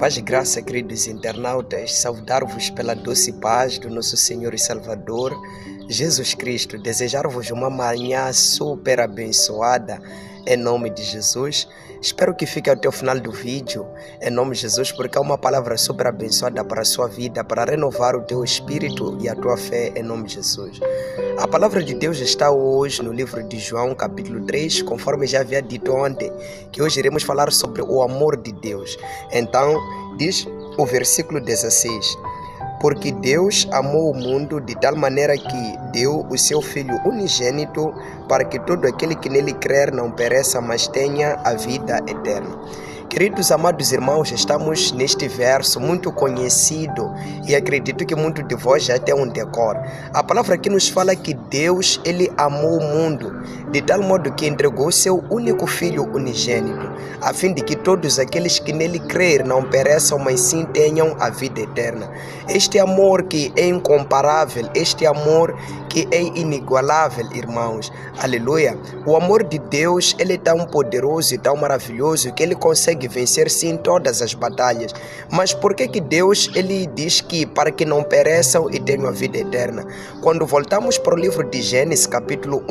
Paz e graça, queridos internautas, saudar-vos pela doce paz do nosso Senhor e Salvador, Jesus Cristo, desejar-vos uma manhã super abençoada, em nome de Jesus. Espero que fique até o final do vídeo, em nome de Jesus, porque é uma palavra super abençoada para a sua vida, para renovar o teu espírito e a tua fé, em nome de Jesus. A palavra de Deus está hoje no livro de João, capítulo 3, conforme já havia dito ontem, que hoje iremos falar sobre o amor de Deus. Então, diz o versículo 16: porque Deus amou o mundo de tal maneira que deu o seu Filho unigênito, para que todo aquele que nele crer não pereça, mas tenha a vida eterna. Queridos amados irmãos, estamos neste verso muito conhecido e acredito que muito de vós já tem um decor. A palavra aqui nos fala que Deus, ele amou o mundo de tal modo que entregou o seu único Filho unigênito, a fim de que todos aqueles que nele crer não pereçam, mas sim tenham a vida eterna. Este amor que é incomparável, este amor que é inigualável, irmãos. Aleluia. O amor de Deus, ele é tão poderoso e tão maravilhoso que ele consegue vencer sim todas as batalhas. Mas por que Deus, ele diz que para que não pereçam e tenham a vida eterna? Quando voltamos para o livro de Gênesis, capítulo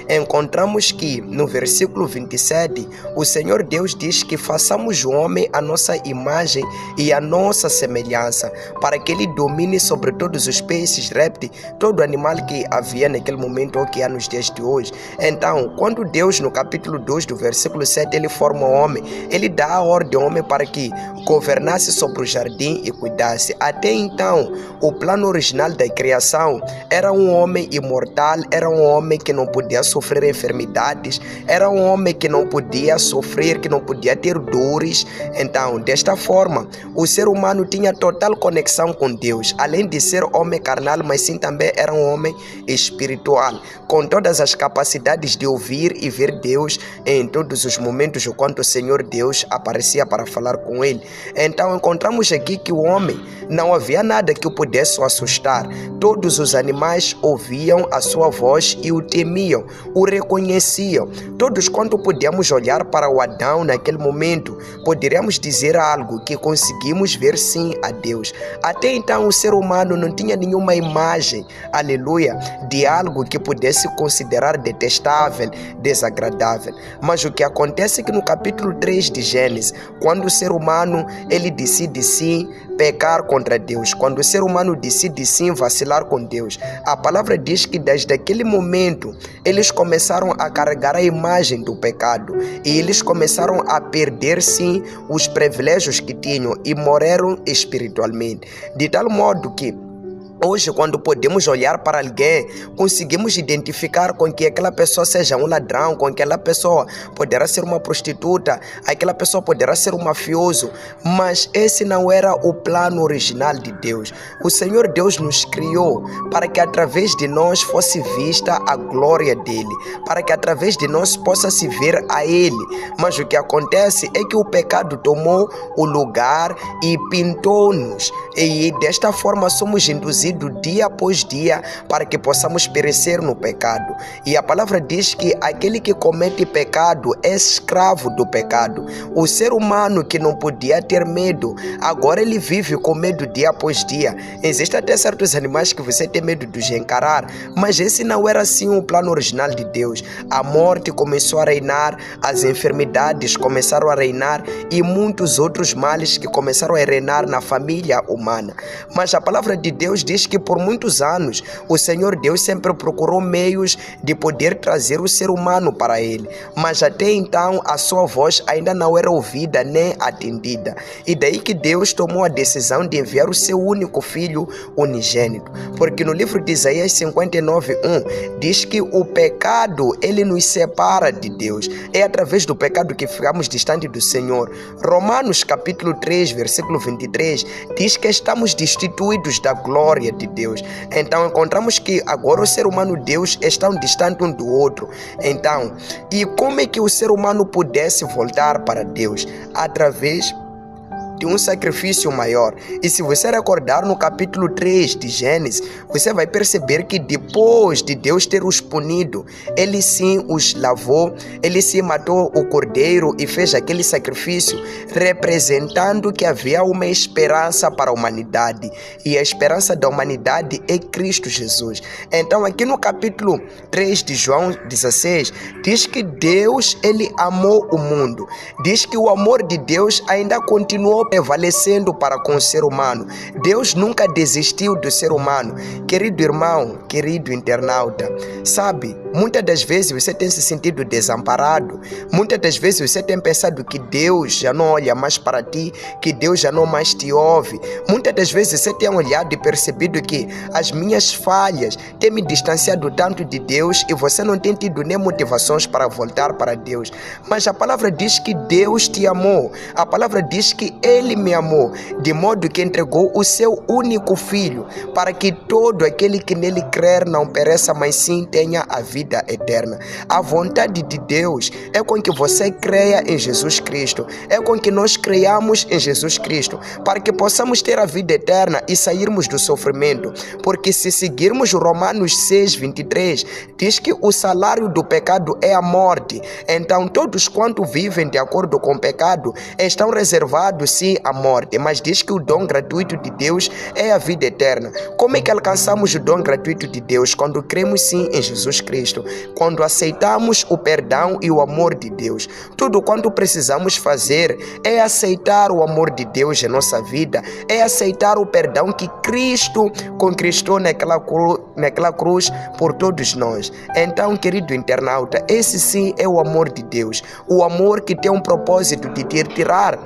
1, encontramos que no versículo 27, o Senhor Deus diz que façamos o homem a nossa imagem e a nossa semelhança, para que ele domine sobre todos os peixes, répteis, todo animal que havia naquele momento ou que há nos dias de hoje. Então, quando Deus, no capítulo 2 do versículo 7, ele forma o homem, ele dá a ordem ao homem para que governasse sobre o jardim e cuidasse. Até então, o plano original da criação era um homem imortal, era um homem que não podia sofrer enfermidades, era um homem que não podia sofrer, que não podia ter dores. Então, desta forma, o ser humano tinha total conexão com Deus, além de ser homem carnal, mas sim também era um homem espiritual, com todas as capacidades de ouvir e ver Deus em todos os momentos, enquanto o Senhor Deus aparecia para falar com ele. Então encontramos aqui que o homem, não havia nada que o pudesse o assustar. Todos os animais ouviam a sua voz e o temiam, o reconheciam. Todos, quando podíamos olhar para o Adão naquele momento, poderíamos dizer algo que conseguimos ver sim a Deus. Até então o ser humano não tinha nenhuma imagem, aleluia, de algo que pudesse considerar detestável, desagradável. Mas o que acontece é que no capítulo 3 de Gênesis, quando o ser humano ele decide sim pecar contra Deus, quando o ser humano decide sim vacilar com Deus, a palavra diz que desde aquele momento eles começaram a carregar a imagem do pecado e eles começaram a perder sim os privilégios que tinham e morreram espiritualmente, de tal modo que hoje, quando podemos olhar para alguém, conseguimos identificar com que aquela pessoa seja um ladrão, com que aquela pessoa poderá ser uma prostituta, aquela pessoa poderá ser um mafioso, mas esse não era o plano original de Deus. O Senhor Deus nos criou para que através de nós fosse vista a glória dele, para que através de nós possa se ver a ele. Mas o que acontece é que o pecado tomou o lugar e pintou-nos, e desta forma somos induzidos dia após dia para que possamos perecer no pecado. E a palavra diz que aquele que comete pecado é escravo do pecado. O ser humano que não podia ter medo, agora ele vive com medo dia após dia. Existem até certos animais que você tem medo de os encarar, mas esse não era assim o plano original de Deus. A morte começou a reinar, as enfermidades começaram a reinar e muitos outros males que começaram a reinar na família humana. Mas a palavra de Deus diz que por muitos anos o Senhor Deus sempre procurou meios de poder trazer o ser humano para ele, mas até então a sua voz ainda não era ouvida nem atendida, e daí que Deus tomou a decisão de enviar o seu único Filho unigênito, porque no livro de Isaías 59:1 diz que o pecado ele nos separa de Deus, é através do pecado que ficamos distante do Senhor. Romanos capítulo 3 versículo 23 diz que estamos destituídos da glória de Deus. Então encontramos que agora o ser humano e Deus estão distantes um do outro. Então, e como é que o ser humano pudesse voltar para Deus? Através de um sacrifício maior. E se você recordar no capítulo 3 de Gênesis, você vai perceber que depois de Deus ter os punido, ele sim os lavou, ele sim matou o cordeiro e fez aquele sacrifício, representando que havia uma esperança para a humanidade. E a esperança da humanidade é Cristo Jesus. Então aqui no capítulo 3 de João 16, diz que Deus, ele amou o mundo. Diz que o amor de Deus ainda continuou prevalecendo para com o ser humano. Deus nunca desistiu do ser humano. Querido irmão, querido internauta, sabe, muitas das vezes você tem se sentido desamparado. Muitas das vezes você tem pensado que Deus já não olha mais para ti, que Deus já não mais te ouve. Muitas das vezes você tem olhado e percebido que as minhas falhas têm me distanciado tanto de Deus e você não tem tido nem motivações para voltar para Deus. Mas a palavra diz que Deus te amou. A palavra diz que Ele me amou, de modo que entregou o seu único Filho, para que todo aquele que nele crer não pereça, mas sim tenha a vida eterna. A vontade de Deus é com que você creia em Jesus Cristo, é com que nós creiamos em Jesus Cristo, para que possamos ter a vida eterna e sairmos do sofrimento. Porque se seguirmos Romanos 6:23, diz que o salário do pecado é a morte. Então todos quanto vivem de acordo com o pecado estão reservados sim à morte, mas diz que o dom gratuito de Deus é a vida eterna. Como é que alcançamos o dom gratuito de Deus? Quando cremos sim em Jesus Cristo, quando aceitamos o perdão e o amor de Deus. Tudo quanto precisamos fazer é aceitar o amor de Deus em nossa vida, é aceitar o perdão que Cristo conquistou naquela cruz por todos nós. Então, querido internauta, esse sim é o amor de Deus, o amor que tem um propósito de te tirar,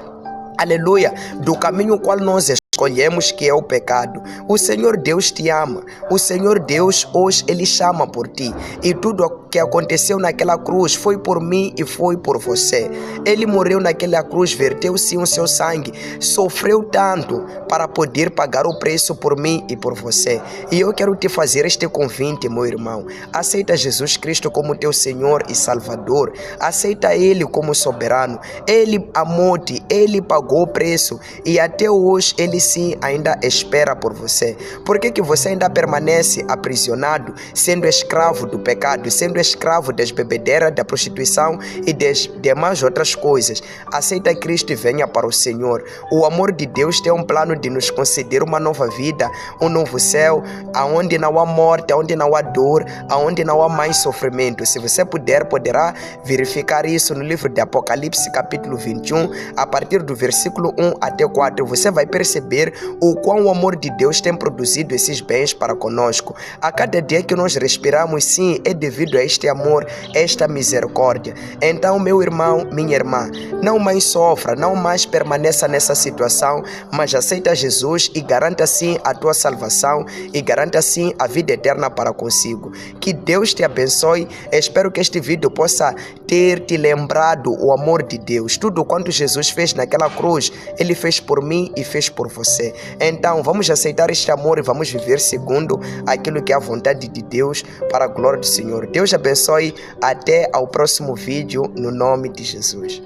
aleluia, do caminho qual nós escolhemos, que é o pecado. O Senhor Deus te ama. O Senhor Deus hoje Ele chama por ti. E tudo o que aconteceu naquela cruz foi por mim e foi por você. Ele morreu naquela cruz, verteu sim o seu sangue, sofreu tanto para poder pagar o preço por mim e por você. E eu quero te fazer este convite, meu irmão. Aceita Jesus Cristo como teu Senhor e Salvador. Aceita Ele como soberano. Ele amou-te, Ele pagou o preço e até hoje Ele sim ainda espera por você. Por que você ainda permanece aprisionado, sendo escravo do pecado, sendo escravo das bebedeiras, da prostituição e das demais outras coisas? Aceita Cristo e venha para o Senhor. O amor de Deus tem um plano de nos conceder uma nova vida, um novo céu, aonde não há morte, aonde não há dor, aonde não há mais sofrimento. Se você puder, poderá verificar isso no livro de Apocalipse, capítulo 21, a partir do versículo 1 até 4. Você vai perceber o quão o amor de Deus tem produzido esses bens para conosco. A cada dia que nós respiramos, sim, é devido a este amor, esta misericórdia. Então, meu irmão, minha irmã, não mais sofra, não mais permaneça nessa situação, mas aceita Jesus e garanta sim a tua salvação e garanta sim a vida eterna para consigo. Que Deus te abençoe. Espero que este vídeo possa ter te lembrado o amor de Deus. Tudo quanto Jesus fez naquela cruz, Ele fez por mim e fez por você. Então vamos aceitar este amor e vamos viver segundo aquilo que é a vontade de Deus, para a glória do Senhor. Deus abençoe. Até ao próximo vídeo, no nome de Jesus.